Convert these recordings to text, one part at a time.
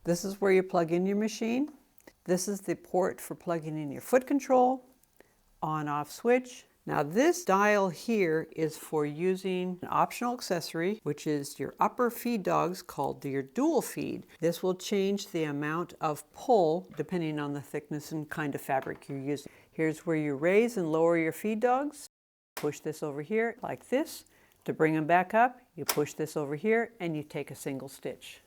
This is where you plug in your machine. This is the port for plugging in your foot control, on-off switch. Now this dial here is for using an optional accessory, which is your upper feed dogs called your dual feed. This will change the amount of pull depending on the thickness and kind of fabric you're using. Here's where you raise and lower your feed dogs. Push this over here like this. To bring them back up, you push this over here and you take a single stitch.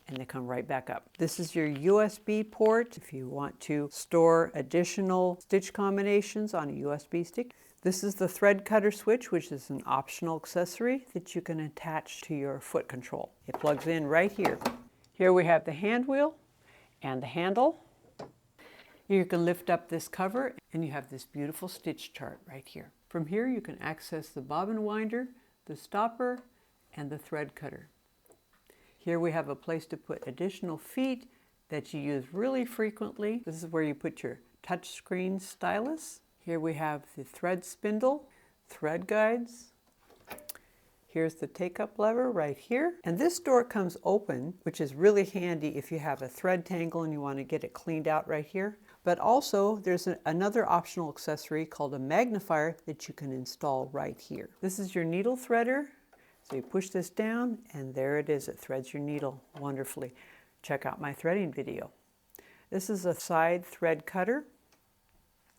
And they come right back up. This is your USB port if you want to store additional stitch combinations on a USB stick. This is the thread cutter switch, which is an optional accessory that you can attach to your foot control. It plugs in right here. Here we have the hand wheel and the handle. You can lift up this cover and you have this beautiful stitch chart right here. From here you can access the bobbin winder, the stopper, and the thread cutter. Here we have a place to put additional feet that you use really frequently. This is where you put your touchscreen stylus. Here we have the thread spindle, thread guides. Here's the take-up lever right here. And this door comes open, which is really handy if you have a thread tangle and you want to get it cleaned out right here. But also there's another optional accessory called a magnifier that you can install right here. This is your needle threader. So you push this down and there it is. It threads your needle wonderfully. Check out my threading video. This is a side thread cutter.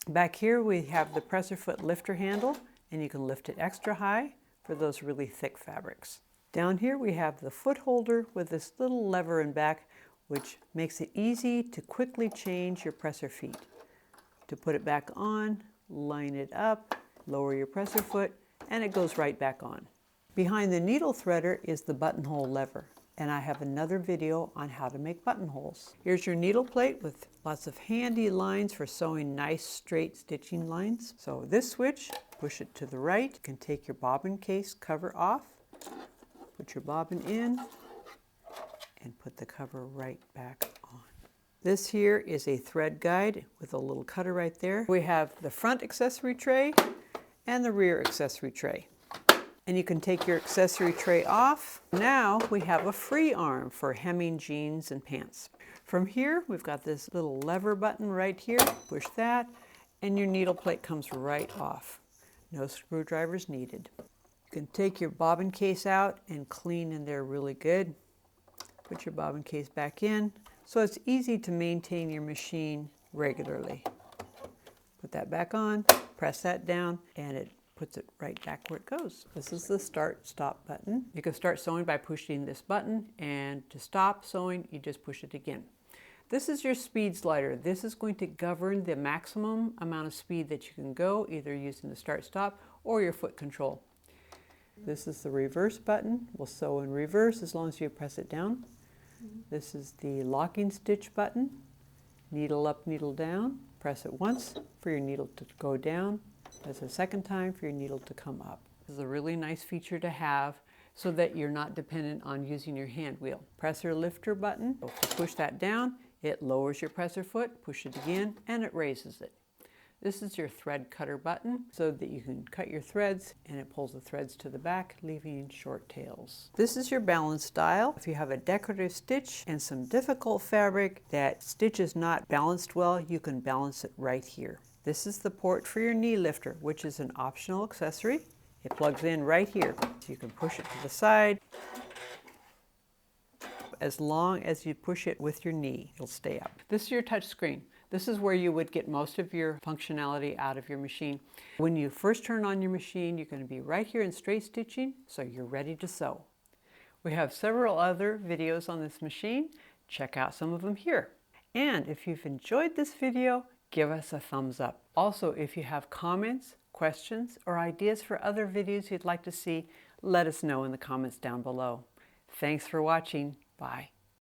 Back here we have the presser foot lifter handle and you can lift it extra high for those really thick fabrics. Down here we have the foot holder with this little lever in back, which makes it easy to quickly change your presser feet. To put it back on, line it up, lower your presser foot, and it goes right back on. Behind the needle threader is the buttonhole lever, and I have another video on how to make buttonholes. Here's your needle plate with lots of handy lines for sewing nice straight stitching lines. So this switch, push it to the right. You can take your bobbin case cover off, put your bobbin in, and put the cover right back on. This here is a thread guide with a little cutter right there. We have the front accessory tray and the rear accessory tray. And you can take your accessory tray off. Now we have a free arm for hemming jeans and pants. From here, we've got this little lever button right here. Push that, and your needle plate comes right off. No screwdrivers needed. You can take your bobbin case out and clean in there really good. Put your bobbin case back in, so it's easy to maintain your machine regularly. Put that back on, press that down, and it puts it right back where it goes. This is the start-stop button. You can start sewing by pushing this button, and to stop sewing, you just push it again. This is your speed slider. This is going to govern the maximum amount of speed that you can go, either using the start-stop or your foot control. This is the reverse button. We'll sew in reverse as long as you press it down. This is the locking stitch button. Needle up, needle down. Press it once for your needle to go down. Press a second time for your needle to come up. This is a really nice feature to have so that you're not dependent on using your hand wheel. Presser lifter button. If you push that down, it lowers your presser foot. Push it again and it raises it. This is your thread cutter button so that you can cut your threads, and it pulls the threads to the back, leaving short tails. This is your balance dial. If you have a decorative stitch and some difficult fabric that stitch is not balanced well, you can balance it right here. This is the port for your knee lifter, which is an optional accessory. It plugs in right here. So you can push it to the side. As long as you push it with your knee, it'll stay up. This is your touch screen. This is where you would get most of your functionality out of your machine. When you first turn on your machine, you're going to be right here in straight stitching, so you're ready to sew. We have several other videos on this machine. Check out some of them here. And if you've enjoyed this video, give us a thumbs up. Also, if you have comments, questions, or ideas for other videos you'd like to see, let us know in the comments down below. Thanks for watching. Bye.